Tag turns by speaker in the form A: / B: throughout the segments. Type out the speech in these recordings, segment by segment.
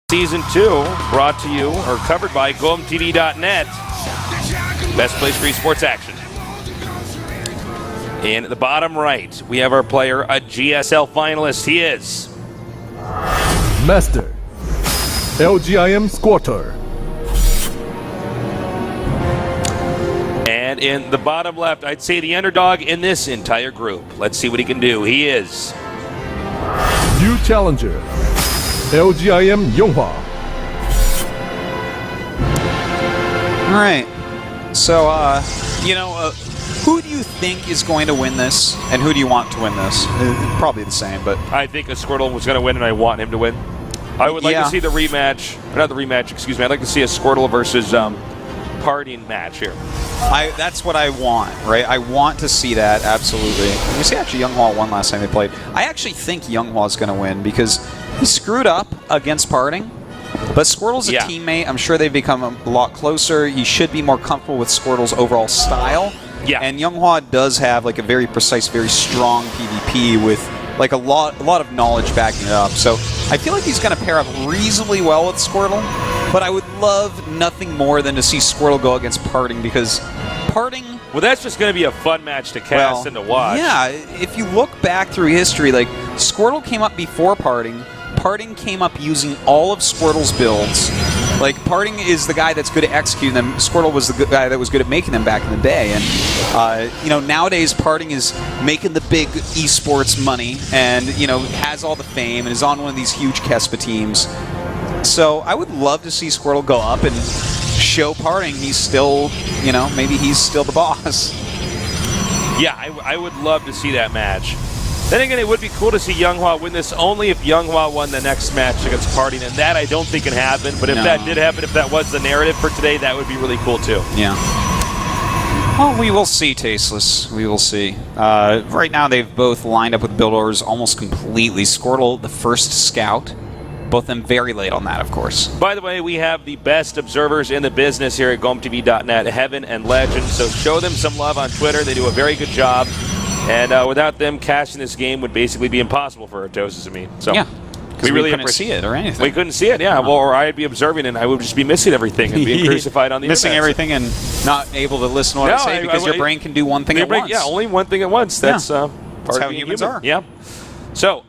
A: Season 2, brought to you or covered by GoMTV.net. Best place for esports action. In the bottom right, we have our player, a GSL finalist. He is
B: Master LGIM Squirtle.
A: And in the bottom left, I'd say the underdog in this entire group. Let's see what he can do. He is
B: New challenger LGIM YongHwa.
C: All right. So, who do you think is going to win this, and who do you want to win this? Probably the same, but
A: I think a Squirtle was going to win, and I want him to win. I would like to see the rematch, not the rematch, excuse me. I'd like to see a Squirtle versus Parting match here.
C: That's what I want, right? I want to see that, absolutely. You see, actually, YongHwa won last time they played. I actually think YongHwa is going to win because he screwed up against Parting, but Squirtle's a teammate. I'm sure they've become a lot closer. He should be more comfortable with Squirtle's overall style.
A: Yeah.
C: And YongHwa does have like a very precise, very strong PvP with like a lot of knowledge backing it up. So I feel like he's going to pair up reasonably well with Squirtle, but I would love nothing more than to see Squirtle go against Parting because Parting...
A: Well, that's just going to be a fun match to cast and to watch.
C: Yeah, if you look back through history, like Squirtle came up before Parting. Parting came up using all of Squirtle's builds. Like, Parting is the guy that's good at executing them. Squirtle was the guy that was good at making them back in the day. And, nowadays, Parting is making the big esports money and, has all the fame and is on one of these huge Kespa teams. So I would love to see Squirtle go up and show Parting he's still, maybe he's still the boss.
A: Yeah, I would love to see that match. Then again, it would be cool to see YongHwa win this only if YongHwa won the next match against Parting, and that I don't think can happen. But if that did happen, if that was the narrative for today, that would be really cool too.
C: Yeah. Well, we will see, Tasteless. We will see. Right now, they've both lined up with build orders almost completely. Squirtle, the first scout. Both of them very late on that, of course.
A: By the way, we have the best observers in the business here at GoMTV.net, Heaven and Legend. So show them some love on Twitter. They do a very good job. And without them, cashing this game would basically be impossible for Artosis and me. So
C: yeah,
A: we really
C: couldn't see it or anything.
A: We couldn't see it, yeah. No. Well, or I'd be observing and I would just be missing everything and being crucified on the
C: missing
A: internet.
C: everything and not able to listen to what I say because your brain can do one thing at once.
A: Yeah, only one thing at once. That's part
C: That's how
A: of
C: humans
A: human.
C: are.
A: Yeah. So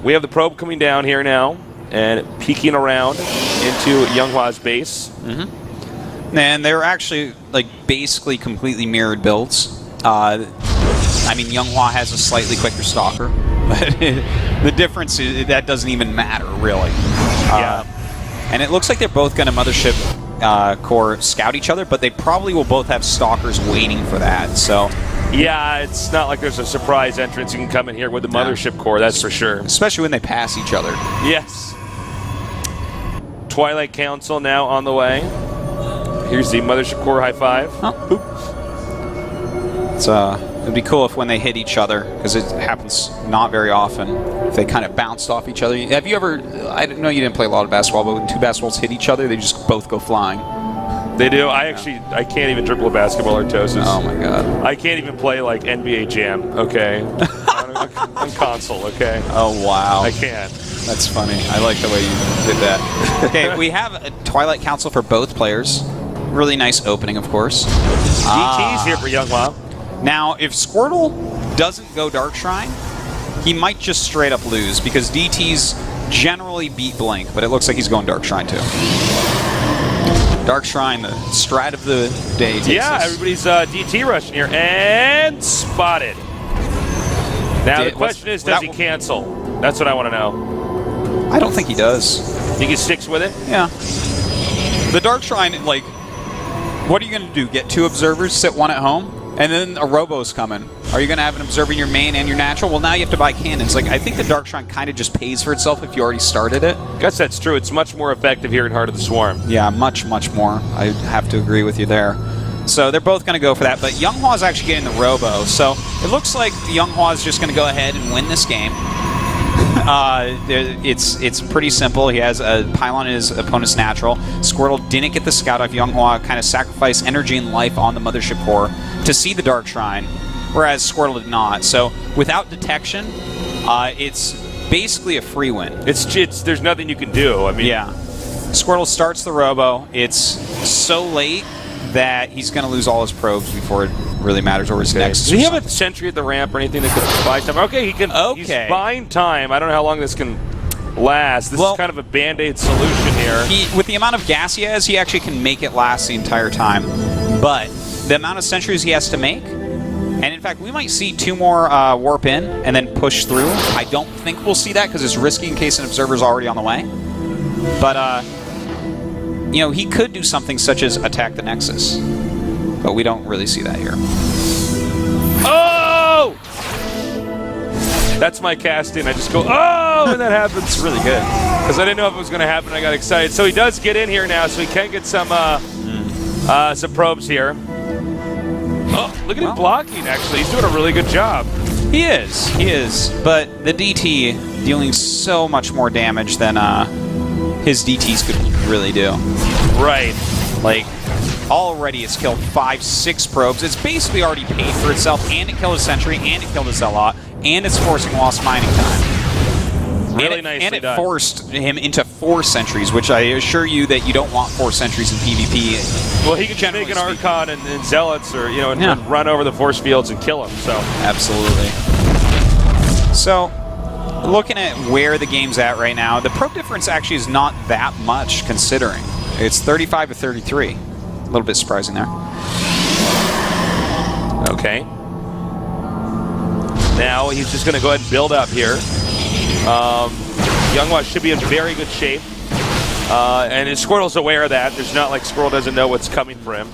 A: we have the probe coming down here now and peeking around into YongHwa's base.
C: Mm-hmm. And they're actually like basically completely mirrored builds. I mean, YongHwa has a slightly quicker stalker, but the difference is that doesn't even matter, really. And it looks like they're both going to Mothership Core scout each other, but they probably will both have stalkers waiting for that. So,
A: yeah, it's not like there's a surprise entrance you can come in here with the Mothership Core, that's for sure.
C: Especially when they pass each other.
A: Yes. Twilight Council now on the way. Here's the Mothership Core high five.
C: Oh. It'd be cool if when they hit each other, because it happens not very often, if they kind of bounced off each other. Have you ever, I know you didn't play a lot of basketball, but when two basketballs hit each other, they just both go flying.
A: They do. I can't even dribble a basketball or Artosis.
C: Oh my god.
A: I can't even play like NBA Jam, okay? on console, okay?
C: Oh wow.
A: I can't.
C: That's funny. I like the way you did that. Okay, we have a Twilight Council for both players. Really nice opening, of course.
A: DT's here for YongHwa.
C: Now, if Squirtle doesn't go Dark Shrine, he might just straight up lose, because DTs generally beat Blink, but it looks like he's going Dark Shrine too. Dark Shrine, the strat of the day.
A: Yeah, everybody's DT rushing here, and spotted. Now the question is, does he cancel? That's what I want to know.
C: I don't think he does.
A: Think he sticks with it?
C: Yeah. The Dark Shrine, like, what are you going to do? Get two observers, sit one at home? And then a Robo's coming. Are you going to have an observer in your main and your natural? Well, now you have to buy cannons. Like, I think the Dark Shrine kind of just pays for itself if you already started it.
A: I guess that's true. It's much more effective here in Heart of the Swarm.
C: Yeah, much, much more. I have to agree with you there. So they're both going to go for that. But YongHwa's actually getting the Robo. So it looks like YongHwa's just going to go ahead and win this game. It's pretty simple. He has a pylon in his opponent's natural. Squirtle didn't get the scout off. YongHwa kind of sacrificed energy and life on the Mothership Core to see the Dark Shrine, whereas Squirtle did not. So without detection, it's basically a free win.
A: It's there's nothing you can do. I mean,
C: Yeah. Squirtle starts the Robo. It's so late that he's going to lose all his probes before it really matters over his next.
A: Does he have a sentry at the ramp or anything that could buy time? Okay, he can.
C: Okay.
A: He's buying time. I don't know how long this can last. This is kind of a band-aid solution here.
C: With the amount of gas he has, he actually can make it last the entire time. But the amount of sentries he has to make, and in fact, we might see 2 more warp in and then push through. I don't think we'll see that because it's risky in case an observer's already on the way. But, you know, he could do something such as attack the Nexus. But we don't really see that here.
A: Oh! That's my casting. I just go, oh, when that happens. It's really good. Because I didn't know if it was going to happen. I got excited. So he does get in here now, so he can get some probes here. Oh, look at him blocking, actually. He's doing a really good job.
C: He is. But the DT dealing so much more damage than his DTs could really do.
A: Right.
C: Like, already it's killed 5-6 probes. It's basically already paid for itself, and it killed a sentry, and it killed a zealot, and it's forcing lost mining time.
A: Really nicely
C: and it
A: done.
C: forced him into 4 sentries, which I assure you that you don't want 4 sentries in PvP.
A: Well, he can just make an Archon and Zealots, or and run over the force fields and kill him. So
C: absolutely. So, looking at where the game's at right now, the probe difference actually is not that much considering. It's 35 to 33. A little bit surprising there.
A: Okay. Now he's just going to go ahead and build up here. YongHwa should be in very good shape. And Squirtle's aware of that. There's not like Squirtle doesn't know what's coming for him.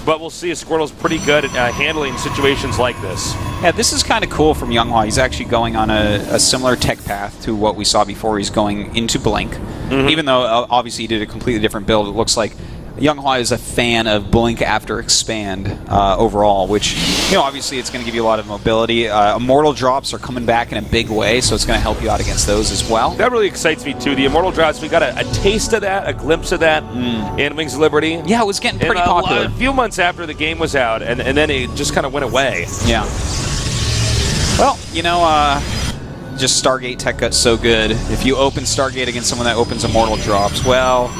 A: But we'll see if Squirtle's pretty good at handling situations like this.
C: Yeah, this is kind of cool from YongHwa. He's actually going on a similar tech path to what we saw before. He's going into Blink. Even though obviously he did a completely different build, it looks like YongHwa is a fan of Blink after Expand overall, which, obviously it's going to give you a lot of mobility. Immortal drops are coming back in a big way, so it's going to help you out against those as well.
A: That really excites me, too. The Immortal drops, we got a taste of that, a glimpse of that in Wings of Liberty.
C: Yeah, it was getting pretty popular.
A: A few months after the game was out, and then it just kind of went away.
C: Yeah. Well, just Stargate tech got so good. If you open Stargate against someone that opens Immortal drops, well...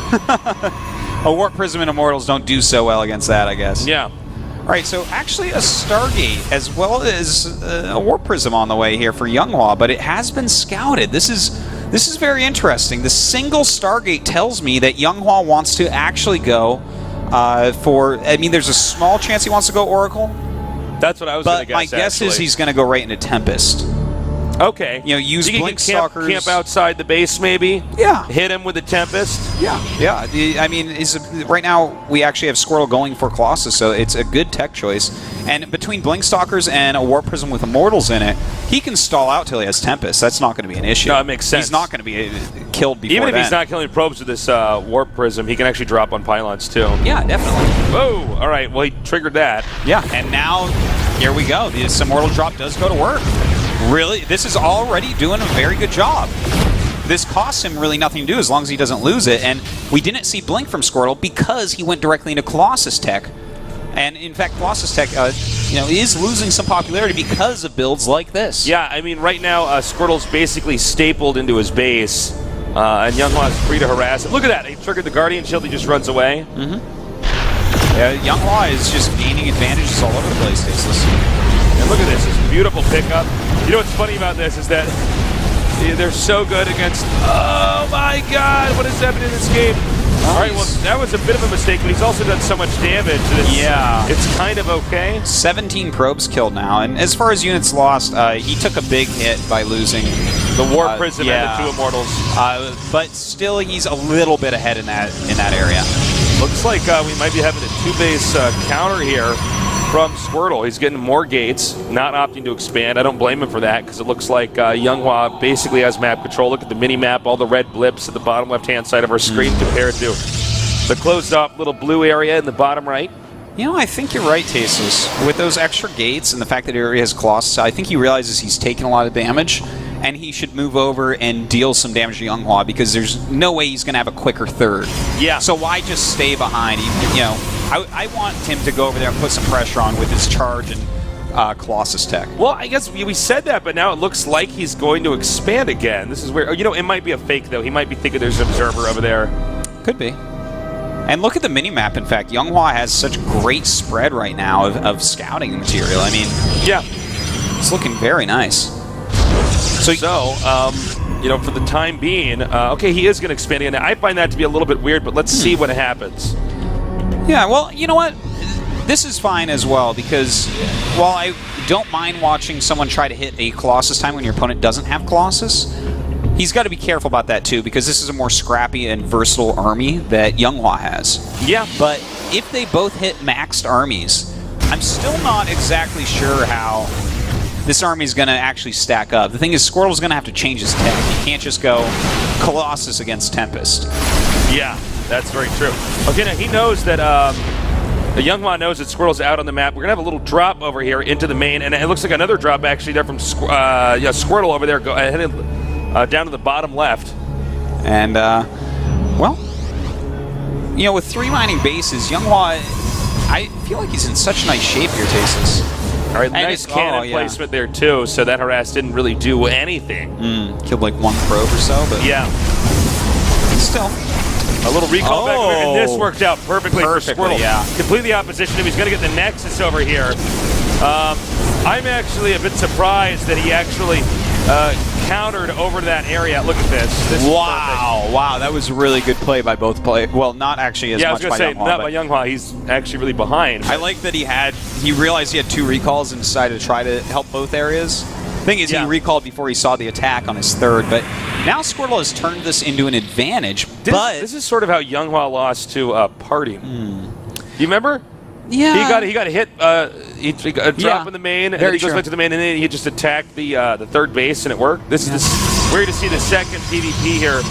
C: A Warp Prism and Immortals don't do so well against that, I guess.
A: Yeah.
C: All right, so actually a Stargate as well as a Warp Prism on the way here for YongHwa, but it has been scouted. This is very interesting. The single Stargate tells me that YongHwa wants to actually go for... I mean, there's a small chance he wants to go Oracle.
A: That's what I was going to guess,
C: But my guess is he's going to go right into Tempest.
A: Okay.
C: Use Blink Stalkers.
A: Camp outside the base, maybe?
C: Yeah.
A: Hit him with the Tempest?
C: Yeah. I mean, right now we actually have Squirtle going for Colossus, so it's a good tech choice. And between Blink Stalkers and a Warp Prism with Immortals in it, he can stall out till he has Tempest. That's not going to be an issue.
A: No, it makes sense.
C: He's not going to be killed before
A: Even if he's not killing probes with this Warp Prism, he can actually drop on pylons, too.
C: Yeah, definitely.
A: Whoa! All right, well, he triggered that.
C: Yeah, and now, here we go. This Immortal drop does go to work. Really, this is already doing a very good job. This costs him really nothing to do as long as he doesn't lose it, and we didn't see Blink from Squirtle because he went directly into Colossus tech. And in fact, Colossus tech, is losing some popularity because of builds like this.
A: Yeah, I mean, right now, Squirtle's basically stapled into his base, and YongHwa's free to harass him. Look at that, he triggered the Guardian Shield, he just runs away.
C: Yeah, YongHwa is just gaining advantages all over the place, Tasteless.
A: And look at this beautiful pickup. You know what's funny about this is that they're so good against... Oh my god, what is happening in this game? All right, well, that was a bit of a mistake, but he's also done so much damage that it's kind of okay.
C: 17 probes killed now, and as far as units lost, he took a big hit by losing
A: the Warp Prism and the 2 Immortals.
C: But still, he's a little bit ahead in that area.
A: Looks like we might be having a 2-base counter here from Squirtle. He's getting more gates, not opting to expand. I don't blame him for that because it looks like YongHwa basically has map control. Look at the mini-map, all the red blips at the bottom left-hand side of our screen compared to the closed-off little blue area in the bottom right.
C: I think you're right, Tasteless. With those extra gates and the fact that he already has Colossus, I think he realizes he's taking a lot of damage, and he should move over and deal some damage to YongHwa because there's no way he's going to have a quicker third.
A: Yeah.
C: So why just stay behind? I want him to go over there and put some pressure on with his charge and Colossus tech.
A: Well, I guess we said that, but now it looks like he's going to expand again. This is where, you know, it might be a fake, though. He might be thinking there's an observer over there.
C: Could be. And look at the mini-map, in fact. YongHwa has such great spread right now of scouting material. I mean,
A: yeah,
C: it's looking very nice.
A: So you know, for the time being, okay, he is going to expand again. I find that to be a little bit weird, but let's see what happens.
C: Yeah, well, you know what? This is fine as well, because while I don't mind watching someone try to hit a Colossus time when your opponent doesn't have Colossus, he's got to be careful about that too, because this is a more scrappy and versatile army that YongHwa has.
A: Yeah.
C: But if they both hit maxed armies, I'm still not exactly sure how this army is going to actually stack up. The thing is, Squirtle's going to have to change his tech. He can't just go Colossus against Tempest.
A: Yeah, that's very true. Okay, now he knows that YongHwa knows that Squirtle's out on the map. We're going to have a little drop over here into the main, and it looks like another drop actually there from Squirtle over there, headed down to the bottom left.
C: And, well, you know, with 3 mining bases, YongHwa, I feel like he's in such nice shape here, Tasteless.
A: All right, nice cannon placement there, too, so that harass didn't really do anything.
C: Killed like 1 probe or so, but...
A: Yeah.
C: Still...
A: A little recall back over, and this worked out perfectly for Squirtle.
C: Yeah.
A: Completely opposition. He's going to get the Nexus over here. I'm actually a bit surprised that he actually countered over to that area. Look at this.
C: Wow, wow, that was a really good play by both players. Well, not actually as much by YongHwa.
A: Not by YongHwa. He's actually really behind.
C: I like that he realized he had 2 recalls and decided to try to help both areas. Thing is, he recalled before he saw the attack on his 3rd, but now Squirtle has turned this into an advantage.
A: This is sort of how YongHwa lost to Party. You remember?
C: Yeah.
A: He got hit. He got a drop in the main, and then he goes back to the main, and then he just attacked the 3rd base, and it worked. This is weird to see the second PvP here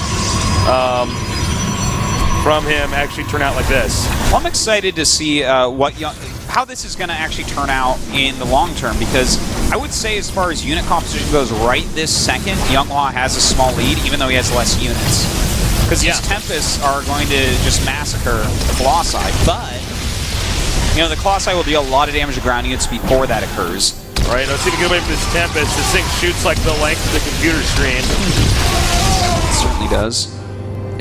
A: from him actually turn out like this.
C: Well, I'm excited to see how this is going to actually turn out in the long term, because I would say as far as unit composition goes right this second, YongHwa has a small lead, even though he has less units. Because these Tempests are going to just massacre the Colossi, but you know, the Colossi will deal a lot of damage to ground units before that occurs.
A: All right, let's see if we can get away from this Tempest. This thing shoots like the length of the computer screen.
C: It certainly does.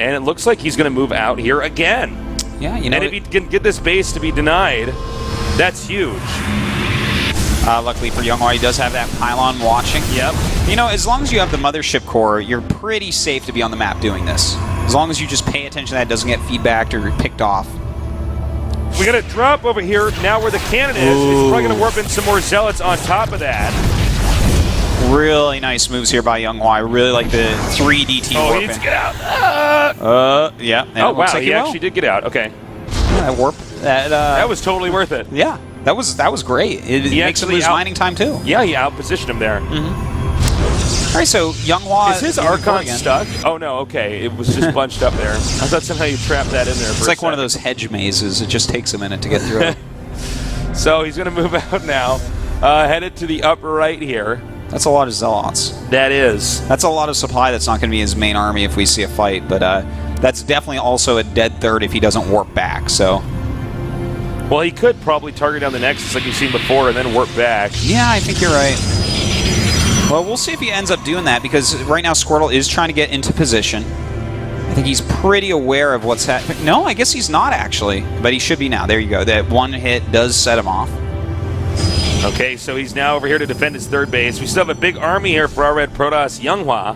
A: And it looks like he's going to move out here again.
C: Yeah, you know.
A: And if he can get this base to be denied, that's huge.
C: Luckily for YongHwa, he does have that pylon watching.
A: Yep.
C: You know, as long as you have the mothership core, you're pretty safe to be on the map doing this. As long as you just pay attention that it doesn't get feedbacked or picked off.
A: We got a drop over here now where the cannon is. He's probably going to warp in some more zealots on top of that.
C: Really nice moves here by YongHwa. I really like the 3 DT warp.
A: Oh, he needs to get out.
C: Yeah.
A: Oh, wow, he actually did get out. Okay.
C: Yeah, that warp.
A: That was totally worth it.
C: Yeah, that was great. It makes him lose mining time, too.
A: Yeah, he outpositioned him there.
C: All right, so YongHwa...
A: Is his Archon stuck? Oh, no, okay. It was just bunched up there. I thought somehow you trapped that in there for
C: It's like one of those hedge mazes. It just takes a minute to get through it.
A: So he's going to move out now. Headed to the upper right here.
C: That's a lot of Zealots.
A: That is.
C: That's a lot of supply that's not going to be his main army if we see a fight, but that's definitely also a dead 3rd if he doesn't warp back, so...
A: Well, he could probably target down the Nexus like you've seen before and then warp back.
C: Yeah, I think you're right. Well, we'll see if he ends up doing that, because right now Squirtle is trying to get into position. I think he's pretty aware of what's happening. No, I guess he's not, actually. But he should be now. There you go. That 1 hit does set him off.
A: Okay, so he's now over here to defend his 3rd base. We still have a big army here for our Red Protoss, YongHwa.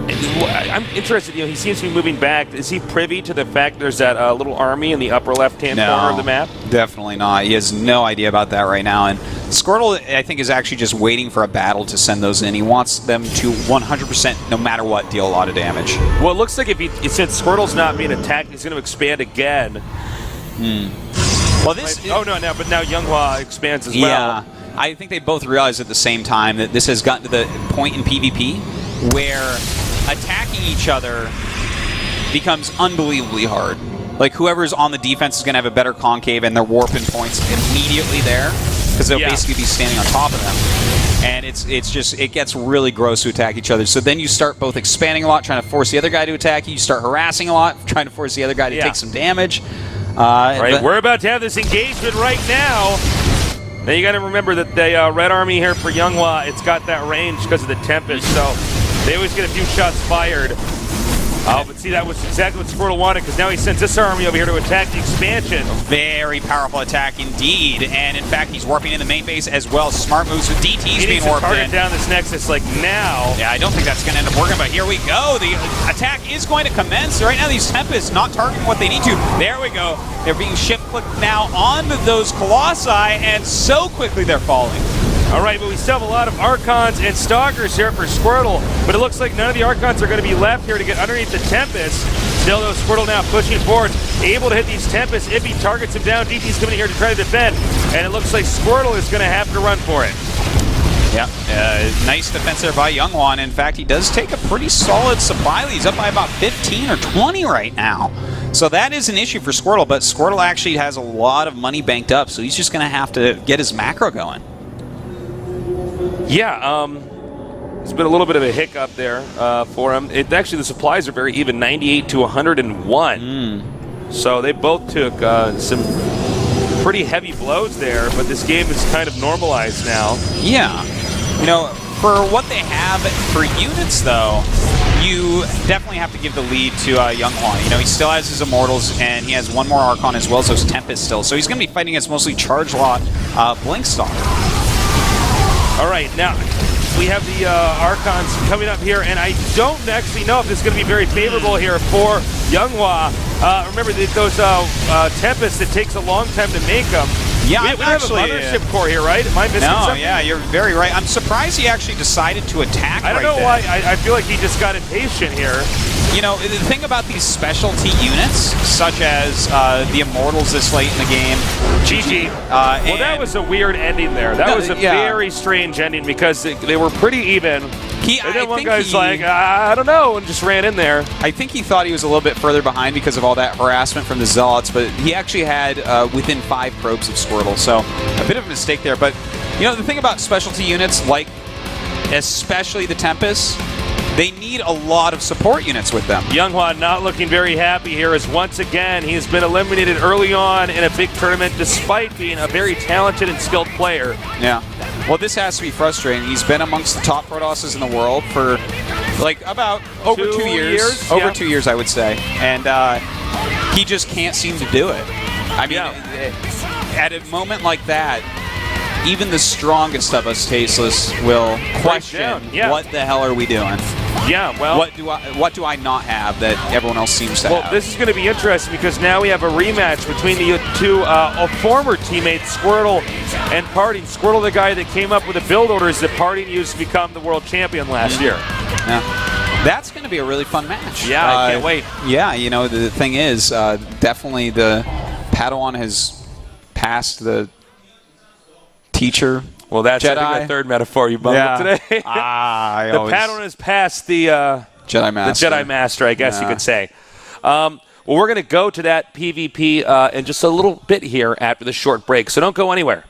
A: I'm interested, you know, he seems to be moving back. Is he privy to the fact there's that little army in the upper left-hand corner of the map?
C: Definitely not. He has no idea about that right now. And Squirtle, I think, is actually just waiting for a battle to send those in. He wants them to 100%, no matter what, deal a lot of damage.
A: Well, it looks like since Squirtle's not being attacked, he's going to expand again.
C: Well, this...
A: but now YongHwa expands as well.
C: Yeah. I think they both realize at the same time that this has gotten to the point in PvP where attacking each other becomes unbelievably hard. Like, whoever's on the defense is going to have a better concave, and they're warping points immediately there, because they'll basically be standing on top of them. And it gets really gross to attack each other. So then you start both expanding a lot, trying to force the other guy to attack you. You start harassing a lot, trying to force the other guy to take some damage.
A: Right, we're about to have this engagement right now. Now you got to remember that the Red Army here for YongHwa, it's got that range because of the Tempest, so they always get a few shots fired. But see, that was exactly what Squirtle wanted, because now he sends this army over here to attack the expansion.
C: Very powerful attack indeed, and in fact, he's warping in the main base as well. Smart moves with DTs being warped in.
A: He needs to target down this Nexus like now.
C: Yeah, I don't think that's going to end up working, but here we go. The attack is going to commence. Right now, these Tempests not targeting what they need to. There we go. They're being shift-clicked now on those Colossi, and so quickly they're falling.
A: All right, but we still have a lot of Archons and Stalkers here for Squirtle, but it looks like none of the Archons are going to be left here to get underneath the Tempest. Still, though, Squirtle now pushing forward, able to hit these Tempests if he targets him down. DT's coming in here to try to defend, and it looks like Squirtle is going to have to run for it.
C: Yeah, nice defense there by YongHwa, and in fact, he does take a pretty solid supply lead. He's up by about 15 or 20 right now. So that is an issue for Squirtle, but Squirtle actually has a lot of money banked up, so he's just going to have to get his macro going.
A: Yeah, it's been a little bit of a hiccup there for him. Actually, the supplies are very even, 98 to 101. So they both took some pretty heavy blows there, but this game is kind of normalized now.
C: Yeah. You know, for what they have for units, though, you definitely have to give the lead to YongHwa. You know, he still has his Immortals, and he has one more Archon as well as those Tempest still. So he's going to be fighting against mostly Charge Lot Blinkstalker.
A: All right, now we have the Archons coming up here, and I don't actually know if this is going to be very favorable here for YongHwa. Remember, those Tempests, it takes a long time to make them.
C: Yeah,
A: we have a Mothership Core here, right? Am I missing something?
C: Yeah, you're very right. I'm surprised he actually decided to attack
A: I don't know why. I feel like he just got impatient here.
C: You know, the thing about these specialty units, such as the Immortals this late in the game.
A: GG. Well, that was a weird ending there. That was a very strange ending because they were pretty even. And then one guy's like, I don't know, and just ran in there.
C: I think he thought he was a little bit further behind because of all that harassment from the Zealots, but he actually had within 5 probes of Squirtle, so a bit of a mistake there. But, you know, the thing about specialty units, like especially the Tempest, they need a lot of support units with them.
A: YongHwa not looking very happy here as once again he's been eliminated early on in a big tournament despite being a very talented and skilled player.
C: Yeah. Well, this has to be frustrating. He's been amongst the top Protosses in the world for like about over 2 years. Over 2 years, I would say. And he just can't seem to do it. I mean, at a moment like that, even the strongest of us Tasteless will question what the hell are we doing?
A: Yeah, well,
C: what do I not have that everyone else seems to have?
A: Well, this is going to be interesting because now we have a rematch between the two former teammates, Squirtle and Parting. Squirtle, the guy that came up with the build orders that Parting used to become the world champion last year.
C: Yeah. That's going to be a really fun match.
A: Yeah, I can't wait.
C: Yeah, you know, the thing is, definitely the Padawan has passed the teacher.
A: Well, that's
C: Jedi.
A: I think the third metaphor you bungled today.
C: The
A: Padawan has passed the
C: Jedi Master.
A: The Jedi Master, I guess you could say. Well, we're going to go to that PvP in just a little bit here after the short break, so don't go anywhere.